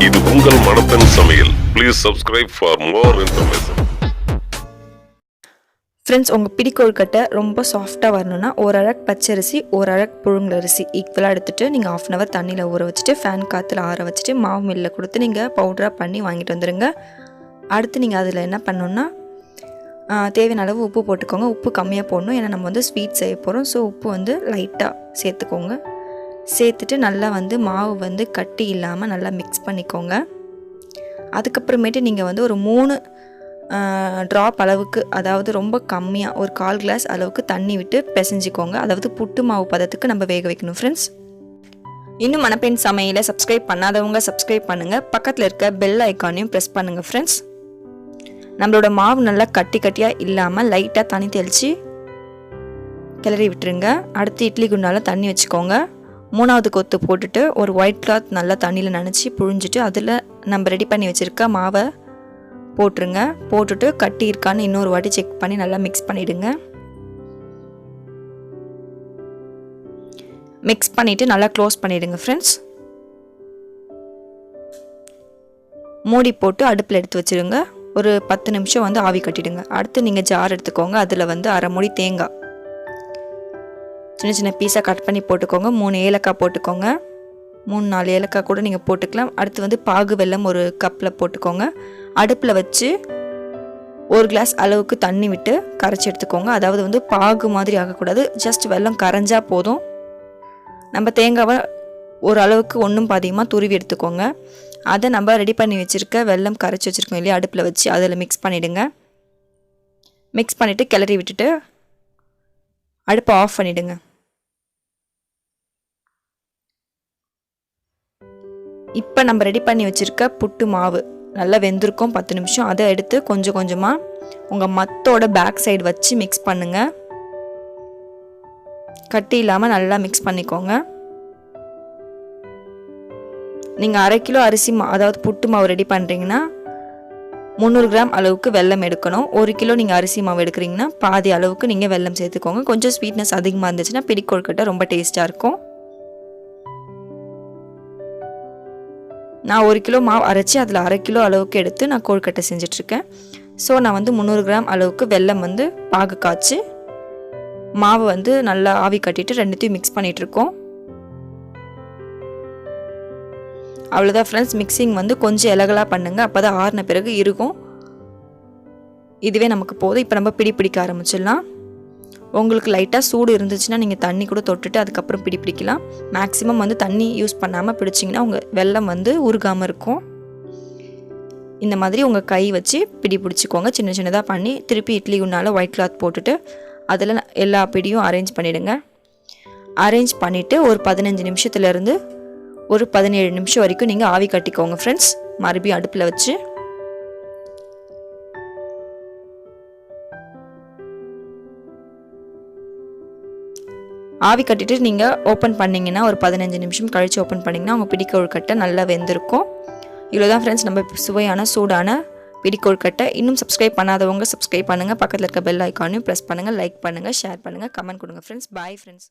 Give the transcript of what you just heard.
இது உங்கள் மணப்பெண் சமையல். Please subscribe for more information. Friends, உங்கள் பிடி கொழுக்கட்டை ரொம்ப சாஃப்டாக வரணும்னா ஒரு அழகு பச்சரிசி ஒரு அழகு புழுங்கலரிசி ஈக்குவலாக எடுத்துகிட்டு நீங்கள் 1/2 hour தண்ணியில் ஊற வச்சுட்டு ஃபேன் காற்றுல ஆற வச்சுட்டு மாவு மில்லில் கொடுத்து நீங்கள் பவுடராக பண்ணி வாங்கிட்டு வந்துடுங்க. அடுத்து நீங்கள் அதில் என்ன பண்ணணுன்னா தேவையான அளவு உப்பு போட்டுக்கோங்க. உப்பு கம்மியாக போடணும், ஏன்னா நம்ம வந்து ஸ்வீட் செய்ய போகிறோம். ஸோ உப்பு வந்து லைட்டாக சேர்த்துக்கோங்க. சேர்த்துட்டு நல்லா வந்து மாவு வந்து கட்டி இல்லாமல் நல்லா மிக்ஸ் பண்ணிக்கோங்க. அதுக்கப்புறமேட்டு நீங்கள் வந்து ஒரு 3 ட்ராப் அளவுக்கு, அதாவது ரொம்ப கம்மியாக ஒரு 1/4 கிளாஸ் அளவுக்கு தண்ணி விட்டு பிசைஞ்சிக்கோங்க. அதாவது புட்டு மாவு பதத்துக்கு நம்ம வேக வைக்கணும். ஃப்ரெண்ட்ஸ், இன்னும் மணப்பெண் சமையலை சப்ஸ்கிரைப் பண்ணாதவங்க சப்ஸ்கிரைப் பண்ணுங்கள். பக்கத்தில் இருக்க பெல் ஐக்கானையும் ப்ரெஸ் பண்ணுங்கள். ஃப்ரெண்ட்ஸ், நம்மளோட மாவு நல்லா கட்டியாக இல்லாமல் லைட்டாக தண்ணி தெளித்து கிளறி விட்டுருங்க. அடுத்து இட்லி குண்டால தண்ணி வச்சுக்கோங்க. 3வது கொத்து போட்டுட்டு ஒரு ஒயிட் கிளாத் நல்லா தண்ணியில் நனைச்சி புழிஞ்சிட்டு அதில் நம்ம ரெடி பண்ணி வச்சுருக்க மாவை போட்டுருங்க. போட்டுட்டு கட்டி இருக்கான்னு இன்னொரு வாட்டி செக் பண்ணி நல்லா மிக்ஸ் பண்ணிவிடுங்க. மிக்ஸ் பண்ணிவிட்டு நல்லா க்ளோஸ் பண்ணிவிடுங்க. ஃப்ரெண்ட்ஸ், மூடி போட்டு அடுப்பில் எடுத்து வச்சுருங்க. ஒரு 10 நிமிஷம் வந்து ஆவி கட்டிடுங்க. அடுத்து நீங்கள் ஜார் எடுத்துக்கோங்க. அதில் வந்து 1/2 மூடி தேங்காய் சின்ன சின்ன பீஸாக கட் பண்ணி போட்டுக்கோங்க. 3 ஏலக்காய் போட்டுக்கோங்க. 3-4 ஏலக்காய் கூட நீங்கள் போட்டுக்கலாம். அடுத்து வந்து பாகு வெல்லம் ஒரு கப்பில் போட்டுக்கோங்க. அடுப்பில் வச்சு 1 கிளாஸ் அளவுக்கு தண்ணி விட்டு கரைச்சி எடுத்துக்கோங்க. அதாவது வந்து பாகு மாதிரி ஆகக்கூடாது, ஜஸ்ட் வெல்லம் கரைஞ்சா போதும். நம்ம தேங்காவை ஒரு அளவுக்கு ஒன்றும் பாதியமாக துருவி எடுத்துக்கோங்க. அதை நம்ம ரெடி பண்ணி வச்சுருக்க வெல்லம் கரைச்சி வச்சுருக்கோம் இல்லையா, அடுப்பில் வச்சு அதில் மிக்ஸ் பண்ணிவிடுங்க. மிக்ஸ் பண்ணிவிட்டு கிளறி விட்டுட்டு அடுப்பை ஆஃப் பண்ணிவிடுங்க. இப்போ நம்ம ரெடி பண்ணி வச்சுருக்க புட்டு மாவு நல்லா வெந்திருக்கும் 10 நிமிஷம். அதை எடுத்து கொஞ்சம் கொஞ்சமாக உங்கள் மத்தோட பேக் சைடு வச்சு மிக்ஸ் பண்ணுங்கள். கட்டி இல்லாமல் நல்லா மிக்ஸ் பண்ணிக்கோங்க. நீங்கள் 1/2 கிலோ அரிசி அதாவது புட்டு மாவு ரெடி பண்ணுறீங்கன்னா 300 கிராம் அளவுக்கு வெல்லம் எடுக்கணும். 1 கிலோ நீங்கள் அரிசி மாவு எடுக்கிறீங்கன்னா பாதி அளவுக்கு நீங்கள் வெல்லம் சேர்த்துக்கோங்க. கொஞ்சம் ஸ்வீட்னஸ் அதிகமாக இருந்துச்சுன்னா பிடி கொழுக்கட்டை ரொம்ப டேஸ்ட்டாக இருக்கும். நான் 1 கிலோ மாவு அரைச்சி அதில் 1/2 கிலோ அளவுக்கு எடுத்து நான் கொழுக்கட்டை செஞ்சிட்ருக்கேன். ஸோ நான் வந்து 300 கிராம் அளவுக்கு வெல்லம் வந்து பாகு காய்ச்சி மாவு வந்து நல்லா ஆவி கட்டிட்டு ரெண்டுத்தையும் மிக்ஸ் பண்ணிகிட்ருக்கோம். அவ்வளோதான் ஃப்ரெண்ட்ஸ், மிக்சிங் வந்து கொஞ்சம் இலகலாக பண்ணுங்கள். அப்போ தான் ஆறின பிறகு இருக்கும். இதுவே நமக்கு போதும். இப்போ நம்ம பிடிக்க ஆரம்பிச்சிடலாம். உங்களுக்கு லைட்டாக சூடு இருந்துச்சுன்னா நீங்கள் தண்ணி கூட தொட்டுட்டு அதுக்கப்புறம் பிடிக்கலாம். மேக்ஸிமம் வந்து தண்ணி யூஸ் பண்ணாமல் பிடிச்சிங்கன்னா உங்கள் வெல்லம் வந்து உருகாமல் இருக்கும். இந்த மாதிரி உங்கள் கை வச்சு பிடிச்சிக்கோங்க. சின்ன சின்னதாக பண்ணி திருப்பி இட்லி குண்டால ஒயிட் கிளாத் போட்டுட்டு அதில் எல்லா பிடியும் அரேஞ்ச் பண்ணிவிடுங்க. அரேஞ்ச் பண்ணிவிட்டு ஒரு 15 நிமிஷத்துலேருந்து ஒரு 17 நிமிஷம் வரைக்கும் நீங்கள் ஆவி கட்டிக்கோங்க. ஃப்ரெண்ட்ஸ், மறுபடியும் அடுப்பில் வச்சு ஆவி கட்டிட்டு நீங்கள் ஓப்பன் பண்ணிங்கன்னா ஒரு 15 நிமிஷம் கழித்து ஓப்பன் பண்ணிங்கன்னா உங்கள் பிடி கொழுக்கட்டை நல்லா வெந்திருக்கும். இவ்வளோதான் ஃப்ரெண்ட்ஸ், நம்ம சுவையான சூடான பிடி கொழுக்கட்டை. இன்னும் சப்ஸ்கிரைப் பண்ணாதவங்க சப்ஸ்கிரைப் பண்ணுங்கள். பக்கத்தில் இருக்க பெல் ஐக்கானையும் ப்ரெஸ் பண்ணுங்கள். லைக் பண்ணுங்கள், ஷேர் பண்ணுங்கள், கமெண்ட் கொடுங்க. Friends, bye friends.